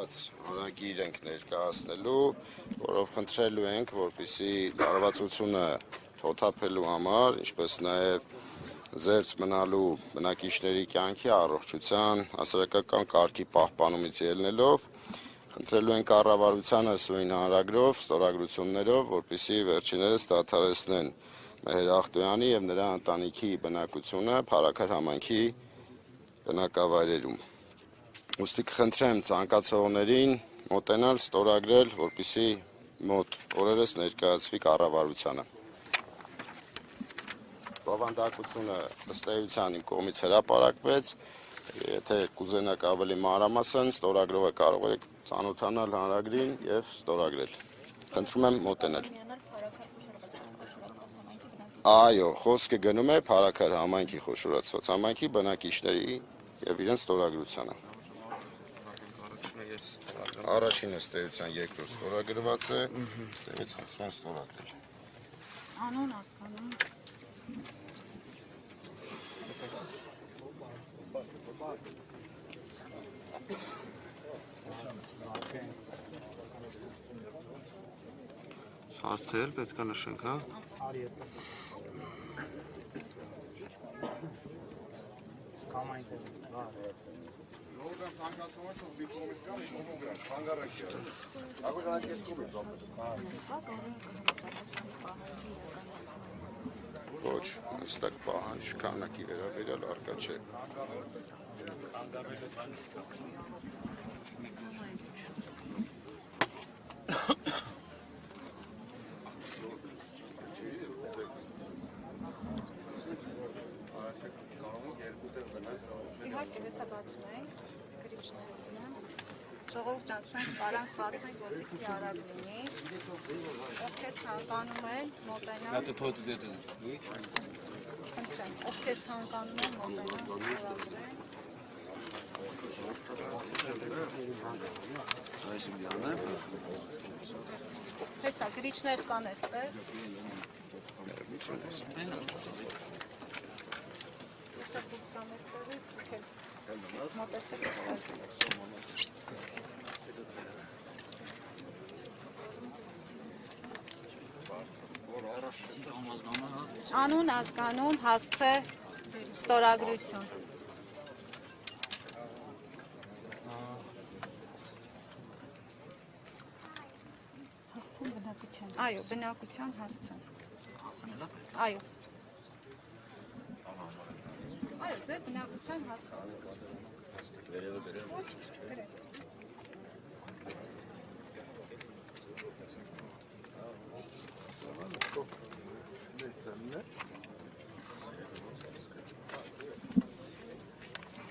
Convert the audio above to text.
կապված օրագիր ենք ներկայացնելու, որով խնդրելու ենք, որպեսզի լարվածությունը թոթափելու համար, ինչպես նաև զերծ մնալու բնակիչների կյանքի առողջության, հասարակական կարգի պահպանումից ելնելով, խնդրելու ենք կառավարությանը սույն հանրագրով, ստորագրություններով, որպեսզի վերջիններս դադարեցնեն Մեհեր Ախտոյանի և նրա ընտանիքի բնակությունը Փարաքար համայնքի բնակավայրերում։ Ուստի կխնդրեմ ցանկացողներին մոտենալ, ստորագրել, որպեսզի մոտ օրերս ներկայացվի կառավարությանը։ Բովանդակությունը ըստ էության իմ կողմից հրապարակվեց, եթե կուզենաք ավելի մանրամասն, ստորագրողը կարող եք ծանոթանալ հանրագրին և ստորագրել։ Խնդրում եմ մոտենալ։ Այո, խոսքը գնում է Փարաքար համայնքի խոշորացված համայնքի բնակիչների և իրենց ստորագրությանը։ Առաջինը ըստ էության երկրորդ ստորագրված է, ստեղից խնդրում ստորագրել։ Անուն հասկանում։ Հարցեր պետք է նշենք, հա։ Ոչ, հստակ պահանջ քանակի վերաբերյալ առկա չէ։ Իհարկե հեսա բացում ենք, գրիչներն են, ժողովուրդ ջան, սենց կարանք բացենք, որպեսզի արագ լինի, ովքեր ցանկանում են մոտենալ, խնդրեմ, ովքեր ցանկանում են մոտենալ, ստորագրեն։ Հեսա գրիչներ կան էստեղ։ Հեսա դուք կան էստեղից, դուք մոտեցեք ստորագրել։ Անուն, ազգանուն, հասցե, ստորագրություն։ Հասցեն բնակության։ Այո, բնակության հասցեն։ Այո։ Այո, ձեր բնակության հասցեն։ Ոչ, գրեք։